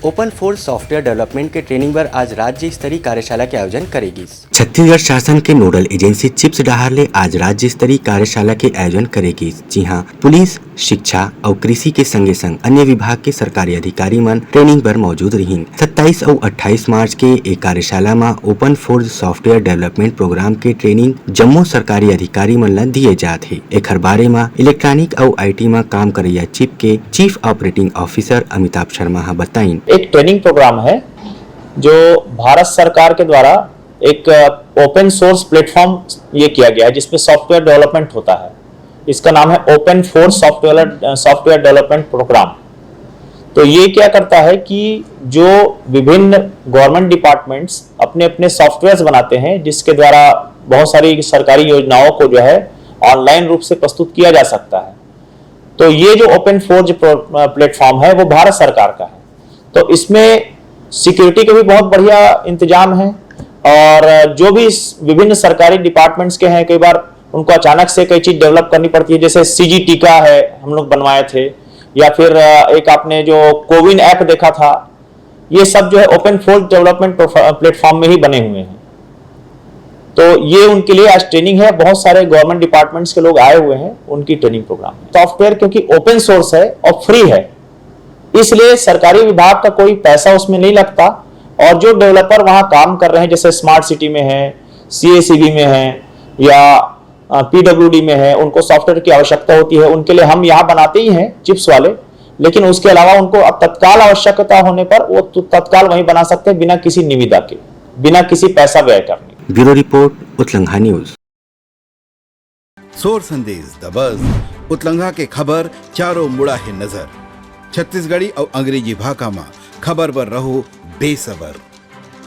Open force software development के training पर आज राज्य स्तरीय कार्यशाला के आयोजन करेगी। छत्तीसगढ़ शासन के नोडल एजेंसी चिप्स डहारले आज राज्य स्तरीय कार्यशाला के आयोजन करेगी। जी हां, पुलिस, शिक्षा और कृषि के संगे संग अन्य विभाग के सरकारी अधिकारी मन ट्रेनिंग पर मौजूद रही। 27 और 28 मार्च के एक कार्यशाला में open force software development programme के ट्रेनिंग जम्मू सरकारी अधिकारी मन ला दिए जात है। एकर बारे में इलेक्ट्रॉनिक और IT में काम करैया चिप के chief operating officer Amitabh Sharma बताइन। एक ट्रेनिंग प्रोग्राम है जो भारत सरकार के द्वारा एक ओपन सोर्स प्लेटफॉर्म ये किया गया है जिसमें सॉफ्टवेयर डेवलपमेंट होता है। इसका नाम है open force software development program. तो ये क्या करता है कि जो विभिन्न गवर्नमेंट डिपार्टमेंट्स अपने अपने सॉफ्टवेयर्स बनाते हैं जिसके द्वारा बहुत सारी सरकारी योजनाओं को जो है ऑनलाइन रूप से प्रस्तुत किया जा सकता है। तो ये जो ओपन फोर्स प्लेटफॉर्म है वो भारत सरकार का है। तो इसमें सिक्योरिटी के भी बहुत बढ़िया इंतजाम है और जो भी विभिन्न सरकारी डिपार्टमेंट्स के हैं, कई बार उनको अचानक से कई चीज डेवलप करनी पड़ती है। जैसे CG टीका है, हम लोग बनवाए थे, या फिर एक आपने जो कोविन ऐप देखा था, ये सब जो है ओपन फोर्स डेवलपमेंट प्लेटफॉर्म में ही बने हुए हैं। तो ये उनके लिए आज ट्रेनिंग है। बहुत सारे गवर्नमेंट डिपार्टमेंट्स के लोग आए हुए हैं, उनकी ट्रेनिंग प्रोग्राम है। सॉफ्टवेयर क्योंकि ओपन सोर्स है और फ्री है, इसलिए सरकारी विभाग का कोई पैसा उसमें नहीं लगता। और जो डेवलपर वहां काम कर रहे हैं, जैसे स्मार्ट सिटी में है, CACB में है या PWD में है, उनको सॉफ्टवेयर की आवश्यकता होती है। उनके लिए हम यहाँ बनाते ही हैं चिप्स वाले, लेकिन उसके अलावा उनको अब तत्काल आवश्यकता होने पर वो तत्काल वहीं बना सकते हैं बिना किसी निविदा के, बिना किसी पैसा व्यय करने। ब्यूरो रिपोर्ट, उत्लंघा न्यूज। सोर संदेश द बज़, उत्लंघा के खबर चारों मुड़ा है नजर। छत्तीसगढ़ी और अंग्रेजी भाषा में खबर पर रहो बेसबर।